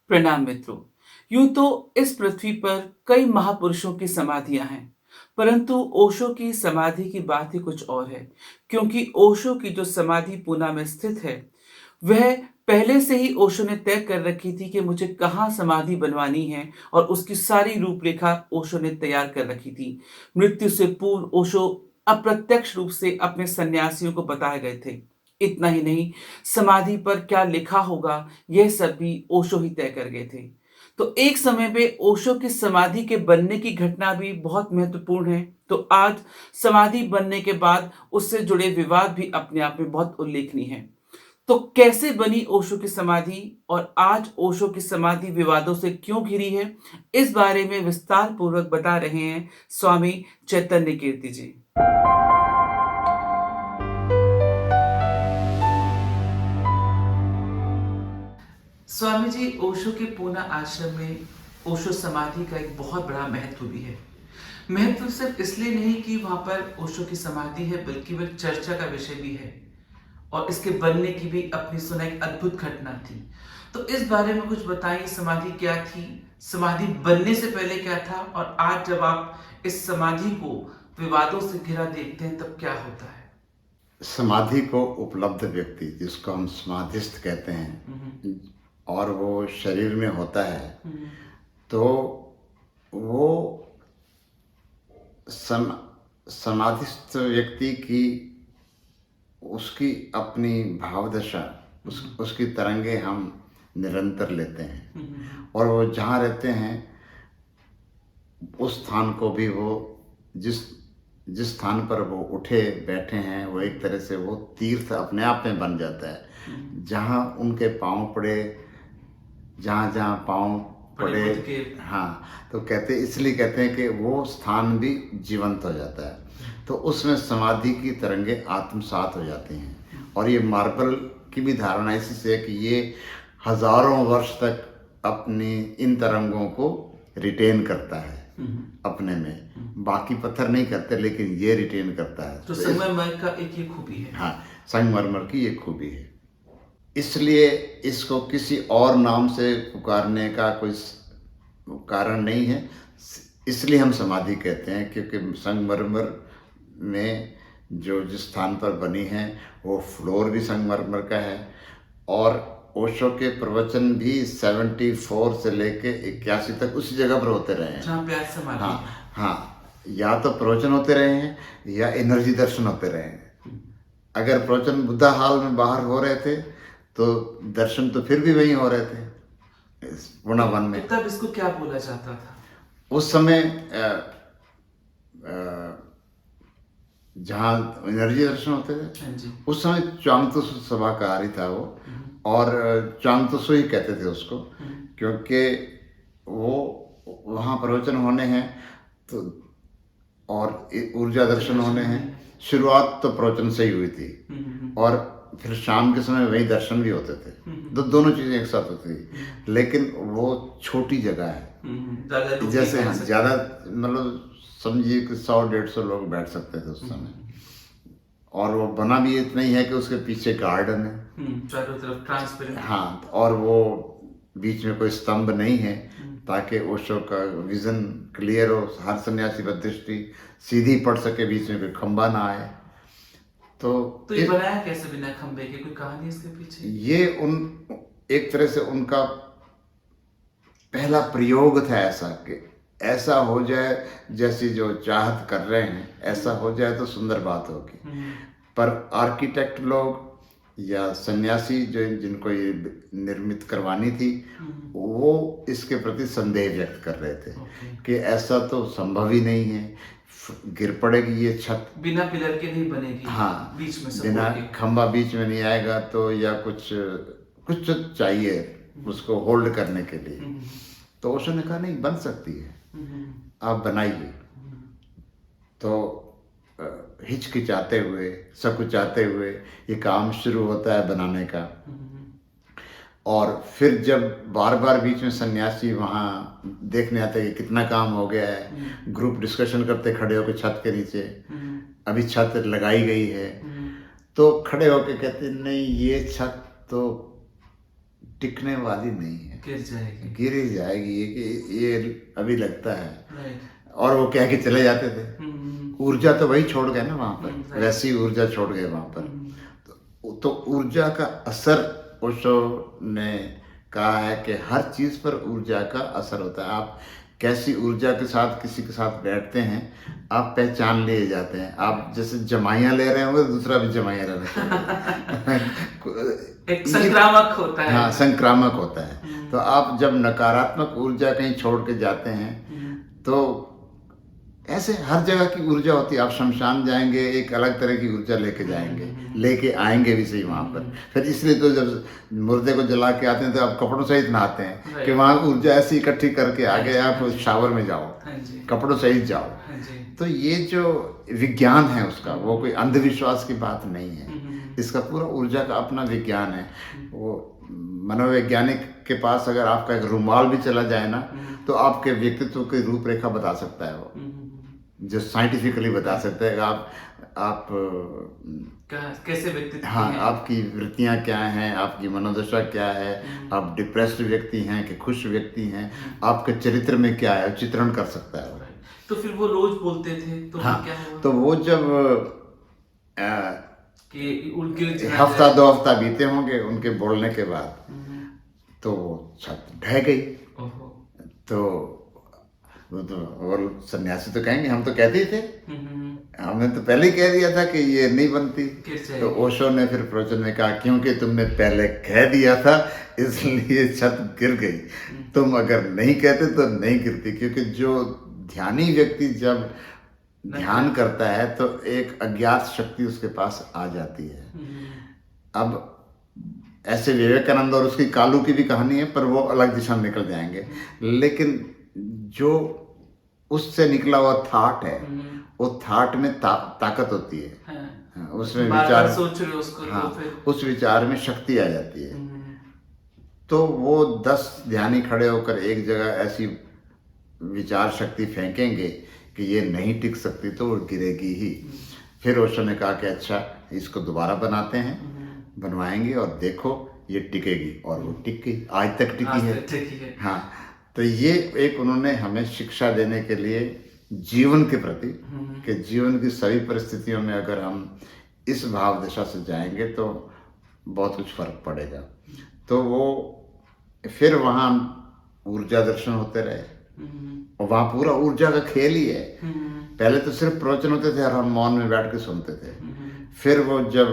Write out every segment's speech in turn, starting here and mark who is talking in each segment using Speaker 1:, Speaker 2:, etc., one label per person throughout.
Speaker 1: प्रणाम मित्रों। यूं तो इस पृथ्वी पर कई महापुरुषों की समाधियां हैं, परंतु ओशो की समाधि की बात ही कुछ और है। क्योंकि ओशो की जो समाधि पूना में स्थित है, वह पहले से ही ओशो ने तय कर रखी थी कि मुझे कहाँ समाधि बनवानी है, और उसकी सारी रूपरेखा ओशो ने तैयार कर रखी थी। मृत्यु से पूर्व ओशो अप्रत्यक्ष रूप से अपने सन्यासियों को बताए गए थे। इतना ही नहीं, समाधि पर क्या लिखा होगा, यह सब भी ओशो ही तय कर गए थे। तो एक समय पे ओशो की समाधि के बनने की घटना भी बहुत महत्वपूर्ण है। तो आज समाधि बनने के बाद उससे जुड़े विवाद भी अपने आप में बहुत उल्लेखनीय हैं। तो कैसे बनी ओशो की समाधि, और आज ओशो की समाधि विवादों से क्यों घिरी है, इस बारे में विस्तार पूर्वक बता रहे हैं स्वामी चैतन्य कीर्ति जी। स्वामी जी, ओशो के पूना आश्रम में ओशो समाधि का एक बहुत बड़ा महत्व भी है। महत्व सिर्फ इसलिए नहीं कि वहां पर ओशो की समाधि है, बल्कि वह चर्चा का विषय भी है। और इसके बनने की भी अपनी सुना एक अद्भुत घटना थी। तो इस बारे में कुछ बताइए, समाधि क्या थी, समाधि बनने से पहले क्या था, और आज जब आप इस समाधि को विवादों से घिरा देखते हैं तब क्या होता है।
Speaker 2: समाधि को उपलब्ध व्यक्ति, जिसको हम समाधिस्थ कहते हैं, और वो शरीर में होता है, तो वो समाधिस्थ व्यक्ति की उसकी अपनी भावदशा, उसकी तरंगे हम निरंतर लेते हैं। और वो जहाँ रहते हैं उस स्थान को भी वो जिस जिस स्थान पर वो उठे बैठे हैं, वो एक तरह से वो तीर्थ अपने आप में बन जाता है। जहाँ उनके पाँव पड़े, जहाँ जहाँ पाँव पड़े, हाँ, तो इसलिए कहते हैं कि वो स्थान भी जीवंत हो जाता है। तो उसमें समाधि की तरंगे आत्मसात हो जाती हैं। और ये मार्बल की भी धारणा इसी से है कि ये हजारों वर्ष तक अपनी इन तरंगों को रिटेन करता है अपने में। बाकी पत्थर नहीं करते, लेकिन ये रिटेन करता है।
Speaker 1: तो संगमरमर का एक ये खूबी है।
Speaker 2: हाँ, संगमरमर की ये खूबी है। इसलिए इसको किसी और नाम से पुकारने का कोई कारण नहीं है। इसलिए हम समाधि कहते हैं, क्योंकि संगमरमर में जो जिस स्थान पर बनी है वो फ्लोर भी संगमरमर का है। और ओशो के प्रवचन भी 74 से लेके 81 तक उसी जगह पर होते रहे हैं,
Speaker 1: जहाँ प्यार समाधि।
Speaker 2: हाँ हाँ, या तो प्रवचन होते रहे हैं या एनर्जी दर्शन होते रहे हैं। अगर प्रवचन बुद्धा हाल में बाहर हो रहे थे तो दर्शन तो फिर भी वहीं हो रहे थे, पुणे वन में।
Speaker 1: तब इसको क्या बोला जाता था
Speaker 2: उस समय? जहाँ एनर्जी दर्शन होते थे उस समय च्वांगतुसु सभाकारी था वो। और च्वांगतुसु ही कहते थे उसको, क्योंकि वो वहाँ प्रवचन होने हैं तो और ऊर्जा दर्शन होने हैं। शुरुआत तो प्रवचन से ही हुई थी, और फिर शाम के समय वही दर्शन भी होते थे। दोनों चीजें एक साथ होती थी। लेकिन वो छोटी जगह है, जैसे हाँ, ज़्यादा मतलब समझिए कि 100-150 लोग बैठ सकते थे उस समय। और वो बना भी इतना ही है कि उसके पीछे गार्डन है,
Speaker 1: चारों तरफ ट्रांसपेरेंट।
Speaker 2: हाँ, और वो बीच में कोई स्तंभ नहीं है, ताकि ओशो का विजन क्लियर हो, हर सन्यासी पर दृष्टि सीधी पड़ सके, बीच में कोई खंबा ना आए।
Speaker 1: तो ये बनाया कैसे बिना खंबे के, कोई कहानी इसके पीछे?
Speaker 2: ये एक तरह से उनका पहला प्रयोग था ऐसा कि ऐसा हो जाए, जैसी जो चाहत कर रहे हैं ऐसा हो जाए तो सुंदर बात होगी। पर आर्किटेक्ट लोग या सन्यासी जो जिनको ये निर्मित करवानी थी, वो इसके प्रति संदेह व्यक्त कर रहे थे कि ऐसा तो संभव ही नहीं है, गिर पड़ेगी ये छत,
Speaker 1: बिना पिलर के नहीं बनेगी।
Speaker 2: हाँ,
Speaker 1: बीच में
Speaker 2: बिना खंबा बीच में नहीं आएगा, तो या कुछ कुछ चाहिए उसको होल्ड करने के लिए। तो ओशो ने कहा नहीं, बन सकती है, आप बनाइए। तो हिचकिचाते हुए, सकुचाते हुए ये काम शुरू होता है बनाने का। और फिर जब बार बार बीच में सन्यासी वहाँ देखने आते कि कितना काम हो गया है, ग्रुप डिस्कशन करते खड़े होकर छत के नीचे, अभी छत लगाई गई है, तो खड़े होकर कहते नहीं, ये छत तो टिकने वाली नहीं है,
Speaker 1: गिर जाएगी।
Speaker 2: गिर ही जाएगी। ये अभी लगता है।
Speaker 1: राइट।
Speaker 2: और वो कह के चले जाते थे। ऊर्जा तो वही छोड़ गए ना वहाँ पर,
Speaker 1: right.
Speaker 2: वैसी ऊर्जा छोड़ गए वहाँ पर। तो ऊर्जा का असर ओशो ने कहा है कि हर चीज़ पर ऊर्जा का असर होता है। आप कैसी ऊर्जा के साथ किसी के साथ बैठते हैं, आप पहचान लिए जाते हैं। आप जैसे जमाइयाँ ले रहे होंगे, दूसरा भी जमाइयाँ लेना
Speaker 1: एक संक्रामक होता है।
Speaker 2: हाँ, संक्रामक होता है। तो आप जब नकारात्मक ऊर्जा कहीं छोड़ के जाते हैं, तो ऐसे हर जगह की ऊर्जा होती है। आप शमशान जाएंगे, एक अलग तरह की ऊर्जा लेके जाएंगे, लेके आएंगे भी सही वहाँ पर। फिर इसलिए तो जब मुर्दे को जला के आते हैं तो आप कपड़ों सहित नहाते हैं कि वहाँ ऊर्जा ऐसी इकट्ठी करके आगे आप शावर में जाओ, कपड़ों सहित जाओ। तो ये जो विज्ञान है उसका, वो कोई अंधविश्वास की बात नहीं है। इसका पूरा ऊर्जा का अपना विज्ञान है। वो मनोवैज्ञानिक के पास अगर आपका एक रुमाल भी चला जाए ना, तो आपके व्यक्तित्व की रूपरेखा बता सकता है वो, जो साइंटिफिकली बता सकते हैं। आप
Speaker 1: कैसे व्यक्तित्व
Speaker 2: हाँ,
Speaker 1: हैं?
Speaker 2: आपकी वृत्तियाँ क्या हैं, आपकी मनोदशा क्या है, आप डिप्रेस्ड व्यक्ति हैं कि खुश व्यक्ति हैं, आपके चरित्र में क्या है, चित्रण कर सकता है।
Speaker 1: तो फिर वो रोज बोलते थे तो
Speaker 2: हाँ,
Speaker 1: क्या हुआ?
Speaker 2: तो वो जब
Speaker 1: कि
Speaker 2: हफ्ता 2 हफ्ता बीते होंगे उनके बोलने के बाद, तो छत ढह गई। तो और सन्यासी तो कहेंगे हम तो कहते ही थे, हमने तो पहले ही कह दिया था कि ये नहीं बनती। तो ओशो ने फिर प्रवचन में कहा, क्योंकि तुमने पहले कह दिया था इसलिए छत गिर गई। तुम अगर नहीं कहते तो नहीं गिरती। क्योंकि जो ध्यानी व्यक्ति जब ध्यान करता है तो एक अज्ञात शक्ति उसके पास आ जाती है। अब ऐसे विवेकानंद और उसकी कालू की भी कहानी है, पर वो अलग दिशा में निकल जाएंगे। लेकिन जो उससे निकला हुआ थाट है, वो थाट में ताकत होती है। हाँ, उसमें विचार
Speaker 1: सोच रहे हो उसको,
Speaker 2: हाँ,
Speaker 1: तो फिर
Speaker 2: उस विचार में शक्ति आ जाती है। तो वो 10 ध्यानी खड़े होकर एक जगह ऐसी विचार शक्ति फेंकेंगे कि ये नहीं टिक सकती, तो वो गिरेगी ही। फिर ओशो ने कहा कि अच्छा, इसको दोबारा बनाते हैं, बनवाएंगे और देखो ये टिकेगी। और वो टिक गई, आज तक टिकी है। हाँ, तो ये एक उन्होंने हमें शिक्षा देने के लिए जीवन के प्रति, कि जीवन की सभी परिस्थितियों में अगर हम इस भाव दशा से जाएंगे तो बहुत कुछ फर्क पड़ेगा। तो वो फिर वहाँ ऊर्जा दर्शन होते रहे, और वहाँ पूरा ऊर्जा का खेल ही है। पहले तो सिर्फ प्रवचन होते थे और हम मौन में बैठ के सुनते थे। फिर वो जब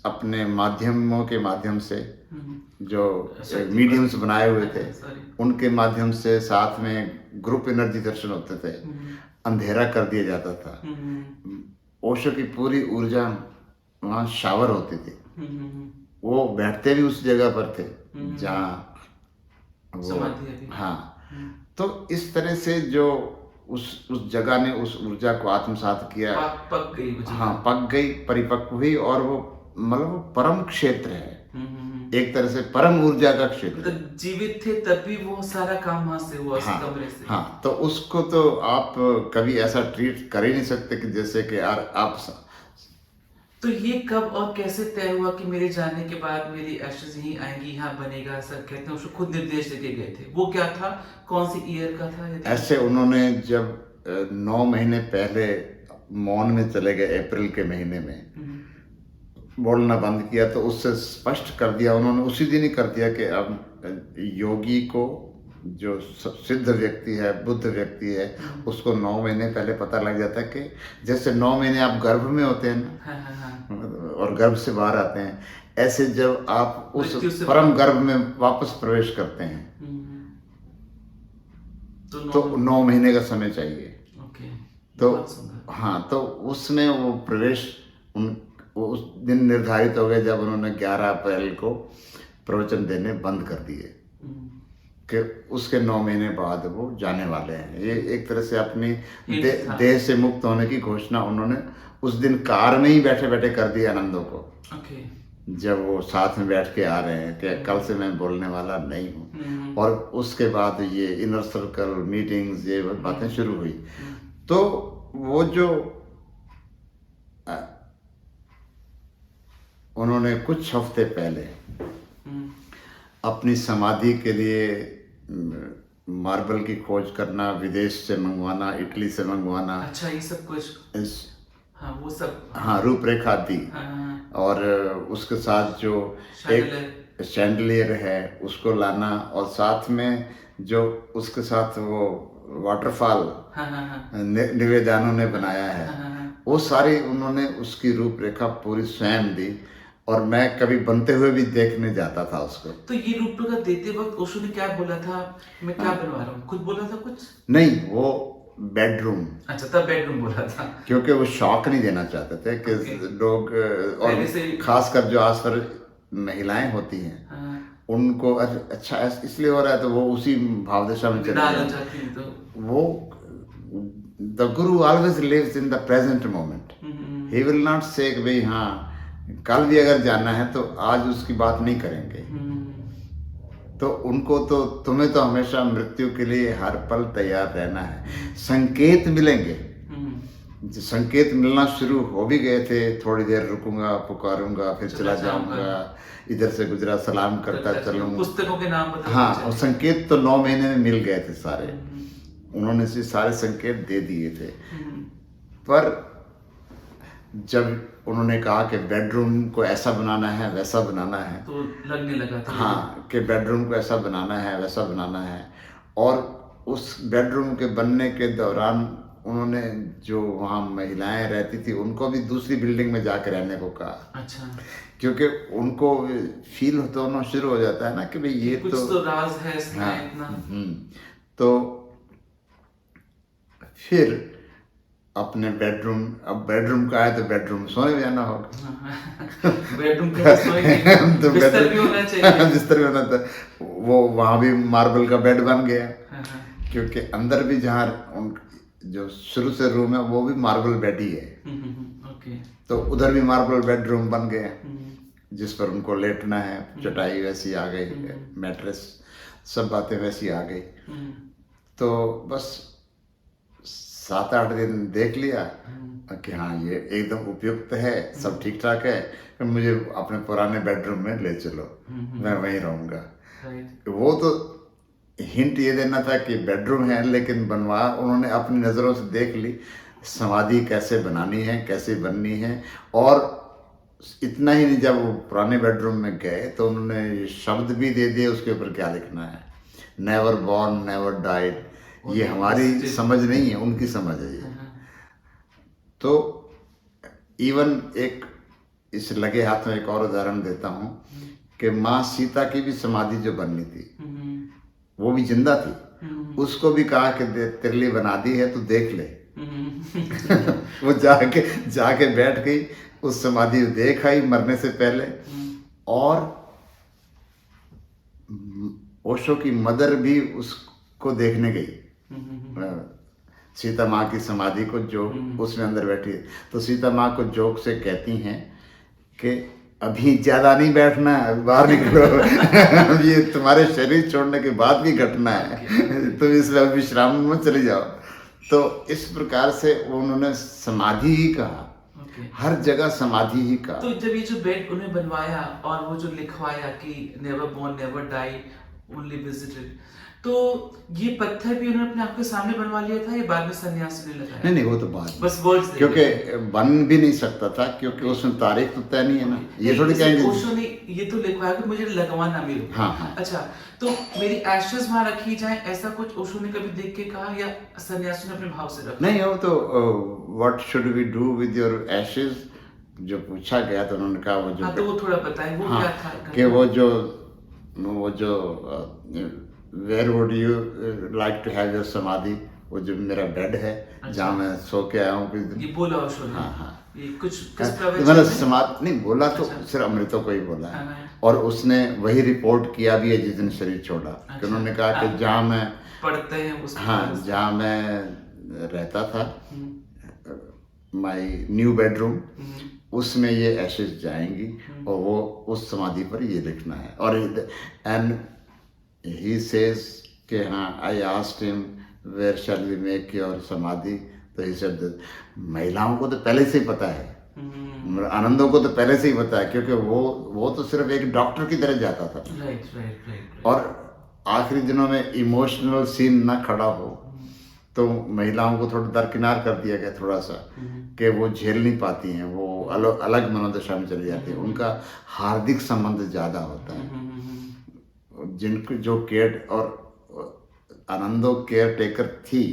Speaker 2: अपने माध्यमों के माध्यम से, जो मीडियम्स बनाए हुए थे, उनके माध्यम से साथ में ग्रुप एनर्जी दर्शन होते थे, अंधेरा कर दिया जाता था। ओशो की पूरी ऊर्जा वहाँ शावर होती थी। वो बैठते भी उस जगह पर थे जहाँ वो, हाँ। तो इस तरह से जो उस जगह ने उस ऊर्जा को आत्मसात किया,
Speaker 1: पक गई।
Speaker 2: हाँ, पक गई, परिपक्व हुई। और वो मतलब वो परम क्षेत्र है, एक तरह से परम ऊर्जा का क्षेत्र।
Speaker 1: तो जीवित थे तब भी वो सारा काम वहां से हुआ,
Speaker 2: हाँ,
Speaker 1: कमरे से।
Speaker 2: हाँ, तो उसको तो आप कभी ऐसा ट्रीट कर ही नहीं सकते कि जैसे कि यार आप।
Speaker 1: तो ये कब और कैसे तय हुआ कि मेरे जाने के बाद मेरी एशेज यहीं आएंगी, यहाँ बनेगा, सर कहते हैं उसको खुद निर्देश देके गए थे? वो क्या था, कौन सी ईयर का था?
Speaker 2: ऐसे उन्होंने जब 9 महीने पहले मौन में चले गए, अप्रैल के महीने में बोलना बंद किया, तो उससे स्पष्ट कर दिया उन्होंने, उसी दिन ही कर दिया कि अब योगी को, जो सिद्ध व्यक्ति है, बुद्ध व्यक्ति है, उसको 9 महीने पहले पता लग जाता है कि जैसे 9 महीने आप गर्भ में होते हैं ना, और गर्भ से बाहर आते हैं, ऐसे जब आप उस परम गर्भ में वापस प्रवेश करते हैं तो 9 महीने का समय चाहिए। तो हाँ, तो उसमें वो प्रवेश उस दिन निर्धारित हो गए जब उन्होंने 11 अप्रैल को प्रवचन देने बंद कर दिए कि उसके 9 महीने बाद वो जाने वाले हैं। ये एक तरह से अपनी देह से मुक्त होने की घोषणा उन्होंने उस दिन कार में ही बैठे बैठे कर दी आनंदों को। जब वो साथ में बैठ के आ रहे हैं कि कल से मैं बोलने वाला नहीं हूँ। और उसके बाद ये इनर सर्कल मीटिंग्स, ये बातें शुरू हुई। तो वो जो उन्होंने कुछ हफ्ते पहले अपनी समाधि के लिए मार्बल की खोज करना, विदेश से मंगवाना, इटली से मंगवाना,
Speaker 1: अच्छा, ये सब कुछ,
Speaker 2: इस
Speaker 1: हाँ वो सब,
Speaker 2: हाँ रूपरेखा दी।
Speaker 1: हाँ,
Speaker 2: और उसके साथ जो एक शैंडलियर है उसको लाना, और साथ में जो उसके साथ वो वाटरफॉल
Speaker 1: हाँ हाँ हाँ
Speaker 2: निवेदानों ने बनाया है,
Speaker 1: हाँ हाँ।
Speaker 2: वो सारी उन्होंने उसकी रूपरेखा पूरी स्वयं दी, और मैं कभी बनते हुए भी देखने जाता था उसको।
Speaker 1: तो ये रूपरेखा देते वक्त ओशो ने क्या बोला था, मैं क्या बनवा रहा हूँ, खुद बोला था कुछ?
Speaker 2: नहीं, वो बेडरूम,
Speaker 1: अच्छा, तब बेडरूम बोला था।
Speaker 2: क्योंकि वो शौक नहीं देना चाहते थे कि
Speaker 1: Okay.
Speaker 2: लोग और
Speaker 1: पहले से,
Speaker 2: खासकर जो आस पर महिलाएं होती हैं
Speaker 1: हाँ,
Speaker 2: उनको अच्छा इसलिए हो रहा है, तो वो उसी भावदशा में चले
Speaker 1: निडाल हो
Speaker 2: जाते
Speaker 1: जाती है तो,
Speaker 2: हैं। वो the guru always lives in the present moment. He will not say कि भाई हाँ कल भी अगर जाना है तो आज उसकी बात नहीं करेंगे। तो उनको तो तुम्हें तो हमेशा मृत्यु के लिए हर पल तैयार रहना है। संकेत मिलेंगे, संकेत मिलना शुरू हो भी गए थे, थोड़ी देर रुकूंगा, पुकारूंगा, फिर चला जाऊंगा, इधर से गुजरा सलाम करता चलूंगा,
Speaker 1: पुस्तकों के नाम बता।
Speaker 2: हाँ, और संकेत तो 9 महीने में मिल गए थे सारे। उन्होंने से सारे संकेत दे दिए थे। पर जब उन्होंने कहा कि बेडरूम को ऐसा बनाना है, वैसा बनाना है,
Speaker 1: तो लगने लगा था,
Speaker 2: हाँ, कि बेडरूम को ऐसा बनाना है, वैसा बनाना है। और उस बेडरूम के बनने के दौरान उन्होंने जो वहाँ महिलाएं रहती थी उनको भी दूसरी बिल्डिंग में जाकर रहने को कहा।
Speaker 1: अच्छा,
Speaker 2: क्योंकि उनको फील होना शुरू हो जाता है ना कि भाई ये
Speaker 1: कुछ तो राज है इसमें,
Speaker 2: हाँ,
Speaker 1: इतना।
Speaker 2: तो फिर अपने बेडरूम, अब बेडरूम का है तो बेडरूम सोने में जाना होगा।
Speaker 1: बेडरूम का सोएंगे,
Speaker 2: तो
Speaker 1: बिस्तर भी होना चाहिए।
Speaker 2: बिस्तर भी होना था। वो वहाँ भी मार्बल का बेड बन गया,
Speaker 1: हाँ,
Speaker 2: क्योंकि अंदर भी जहाँ जो शुरू से रूम है वो भी मार्बल बेड ही है।
Speaker 1: ओके।
Speaker 2: तो उधर भी मार्बल बेडरूम बन गया, जिस पर उनको लेटना है, चटाई वैसी आ गई, मैट्रेस, सब बातें वैसी आ गई। तो बस 7-8 दिन देख लिया कि हाँ ये एकदम उपयुक्त है, सब ठीक ठाक है, फिर मुझे अपने पुराने बेडरूम में ले चलो, मैं वहीं रहूँगा। वो तो हिंट ये देना था कि बेडरूम है, लेकिन बनवा उन्होंने अपनी नज़रों से देख ली समाधि कैसे बनानी है, कैसे बननी है। और इतना ही नहीं, जब वो पुराने बेडरूम में गए तो उन्होंने शब्द भी दे दिए उसके ऊपर क्या लिखना है। नेवर बॉर्न नेवर डाइड, ये हमारी समझ नहीं है, उनकी समझ है ये। तो इवन एक इस लगे हाथ में एक और उदाहरण देता हूँ कि माँ सीता की भी समाधि जो बननी थी, वो भी जिंदा थी, उसको भी कहा कि तेरे लिए बना दी है, तू देख ले। वो जाके बैठ गई, उस समाधि को देख आई मरने से पहले। और ओशो की मदर भी उसको देखने गई, सीता माँ की समाधि को, जो उसमें अंदर बैठी है। तो सीता माँ को जोक से कहती हैं कि अभी ज्यादा नहीं बैठना, बाहर निकलो। अब ये तुम्हारे शरीर छोड़ने के बाद भी घटना है, तुम इसलिए विश्राम में चले जाओ। तो इस प्रकार से उन्होंने समाधि ही कहा, हर जगह समाधि ही कहा।
Speaker 1: तो जब ये जो बेड उन्हें बनवाया और वो जो लिखवाया कि never born never die only visited, तो ये पत्थर भी उन्होंने अपने आप के सामने बनवा लिया था या बाद में सन्यास ने लगाया?
Speaker 2: नहीं, वो तो बाद में,
Speaker 1: बस वर्ड्स,
Speaker 2: क्योंकि बन भी नहीं सकता था, क्योंकि उसमें तारीख तो तय नहीं है ना। ये थोड़ी कहेंगे
Speaker 1: ओशो ने ये तो लिखवाया कि मुझे लगवाना मेरे।
Speaker 2: हाँ।
Speaker 1: अच्छा, तो मेरी एशेस वहां रखी जाए, ऐसा कुछ ओशो ने कभी देख के कहा या सन्यासी ने अपने भाव से रखा?
Speaker 2: नहीं, वो तो what should we do with your ashes जो पूछा गया, तो उन्होंने कहा वो जो,
Speaker 1: हाँ, तो वो थोड़ा बताएं वो क्या था
Speaker 2: कि वो जो where would you like to have your samadhi, वो जो मेरा बेड है जहाँ मैं सो के आया हूँ।
Speaker 1: ये बोला ओशो ने?
Speaker 2: हाँ।
Speaker 1: ये कुछ किस
Speaker 2: मतलब समाधि नहीं बोला, तो सिर्फ अमृतों को ही बोला है। और उसने वही रिपोर्ट किया भी है जिस दिन शरीर छोड़ा, कि उन्होंने कहा कि जहाँ मैं
Speaker 1: पढ़ते हैं उसको,
Speaker 2: हाँ, जहाँ मैं रहता था, माय न्यू बेडरूम, उसमें ये एशेस जाएंगी, और वो उस समाधि पर ये लिखना है। और एंड ही सेज कि हाँ, I asked him where shall we make your samadhi, तो ही सेड, महिलाओं को तो पहले से ही पता है आनंदों को तो पहले से ही पता है, क्योंकि वो तो सिर्फ एक डॉक्टर की तरह जाता था।
Speaker 1: Right right right.
Speaker 2: और आखिरी दिनों में इमोशनल सीन ना खड़ा हो तो महिलाओं को थोड़ा दरकिनार कर दिया गया थोड़ा सा, कि वो झेल नहीं पाती हैं, वो अलग अलग मनोदशा में चली जाती है, उनका हार्दिक संबंध ज़्यादा होता है। जिनको जो केयर और आनंदो केयर टेकर थी,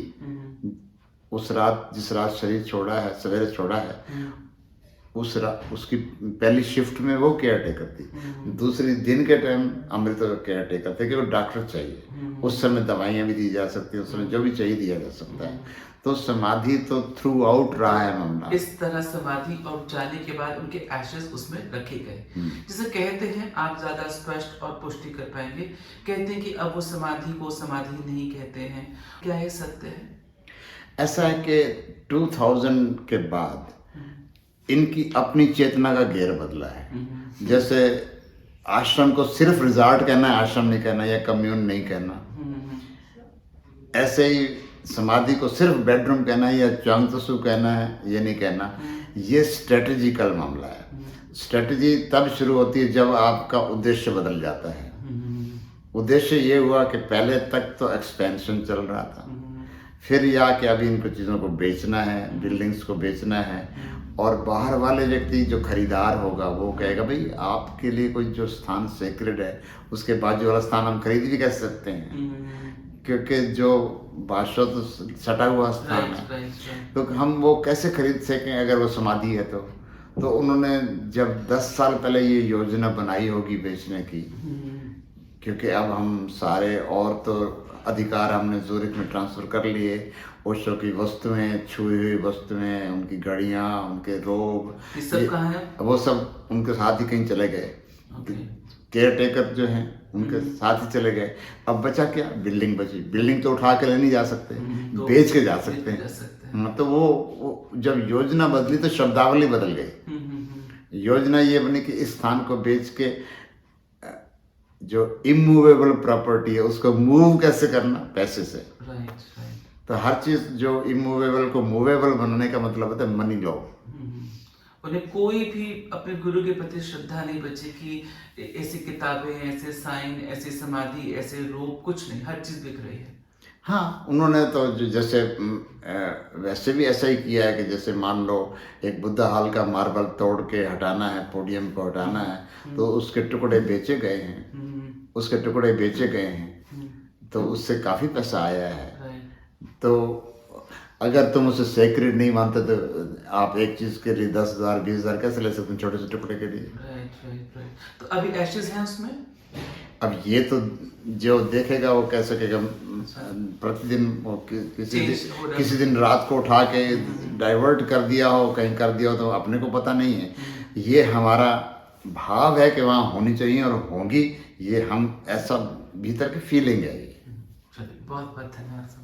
Speaker 2: उस रात जिस रात शरीर छोड़ा है, सवेरे छोड़ा है, उसकी पहली शिफ्ट में वो केयर टेकर थी, दूसरी दिन के टाइम अमृत केयर टेकर थे, क्योंकि डॉक्टर चाहिए उस समय, दवाइयाँ भी दी जा सकती है उस समय, जो भी चाहिए दिया जा सकता है। तो समाधि तो थ्रू आउट रहा है मामला।
Speaker 1: इस तरह समाधि और जाने के बाद उनके एशेस उसमें रखे गए, जिसे कहते हैं, आप ज्यादा स्पष्ट और पुष्टि कर पाएंगे, कहते हैं कि अब वो समाधि को समाधि नहीं कहते हैं, क्या ये सत्य है?
Speaker 2: ऐसा है कि 2000 के बाद इनकी अपनी चेतना का घेर बदला है। जैसे आश्रम को सिर्फ रिजॉर्ट कहना है, आश्रम नहीं कहना, या कम्यून नहीं कहना, ऐसे ही समाधि को सिर्फ बेडरूम कहना है या चांगतसु कहना है, ये नहीं कहना। ये स्ट्रेटेजिकल मामला है। स्ट्रेटेजी तब शुरू होती है जब आपका उद्देश्य बदल जाता है। उद्देश्य ये हुआ कि पहले तक तो एक्सपेंशन चल रहा था, फिर या कि अभी इनको चीज़ों को बेचना है, बिल्डिंग्स को बेचना है, और बाहर वाले व्यक्ति जो खरीदार होगा वो कहेगा भाई आपके लिए कोई जो स्थान सेक्रेड है उसके बाजू वाला स्थान हम खरीद भी कैसे सकते हैं, क्योंकि जो बादशाह तो सटा हुआ स्थान है, तो हम वो कैसे खरीद सकें अगर वो समाधि है तो उन्होंने जब 10 साल पहले ये योजना बनाई होगी बेचने की, क्योंकि अब हम सारे और तो अधिकार हमने ज़ूरिक में ट्रांसफ़र कर लिए, ओशो की वस्तुएं, छुई हुई वस्तुएं, उनकी घड़ियाँ, उनके रोब,
Speaker 1: ये सब कहाँ है?
Speaker 2: वो सब उनके साथ ही कहीं चले गए। केयर टेकर जो हैं उनके साथ ही चले गए। अब बचा क्या? बिल्डिंग बची। बिल्डिंग तो उठा के ले नहीं जा सकते, बेच के जा सकते हैं। तो वो जब योजना बदली तो शब्दावली बदल गई। योजना ये बनी कि इस स्थान को बेच के जो इमूवेबल प्रॉपर्टी है उसको मूव कैसे करना, पैसे से। तो हर चीज जो इमूवेबल को मूवेबल बनाने का मतलब होता है मनी लॉ।
Speaker 1: उन्हें कोई भी अपने गुरु के प्रति श्रद्धा नहीं बची कि ऐसी किताबें, ऐसे साइन, ऐसी समाधि, ऐसे रूप, कुछ नहीं, हर चीज बिक रही है।
Speaker 2: हाँ, उन्होंने तो जैसे वैसे भी ऐसा ही किया है कि जैसे मान लो एक बुद्धा हाल का मार्बल तोड़ के हटाना है, पोडियम को हटाना है, तो उसके टुकड़े बेचे गए हैं, तो उससे काफ़ी पैसा आया है। तो अगर तुम उसे सेक्रेड नहीं मानते तो आप एक चीज़ के लिए 10,000 20,000 कैसे ले सकते हैं, छोटे से टुकड़े के लिए।
Speaker 1: राइट। तो अभी एशेस हैं उसमें।
Speaker 2: अब ये तो जो देखेगा वो कह सकेगा। प्रतिदिन वो किसी दिन रात को उठा के डाइवर्ट कर दिया हो, कहीं कर दिया हो, तो अपने को पता नहीं है। ये हमारा भाव है कि वहाँ होनी चाहिए और होंगी, ये हम ऐसा भीतर की फीलिंग है।
Speaker 1: चलिए, बहुत बहुत धन्यवाद।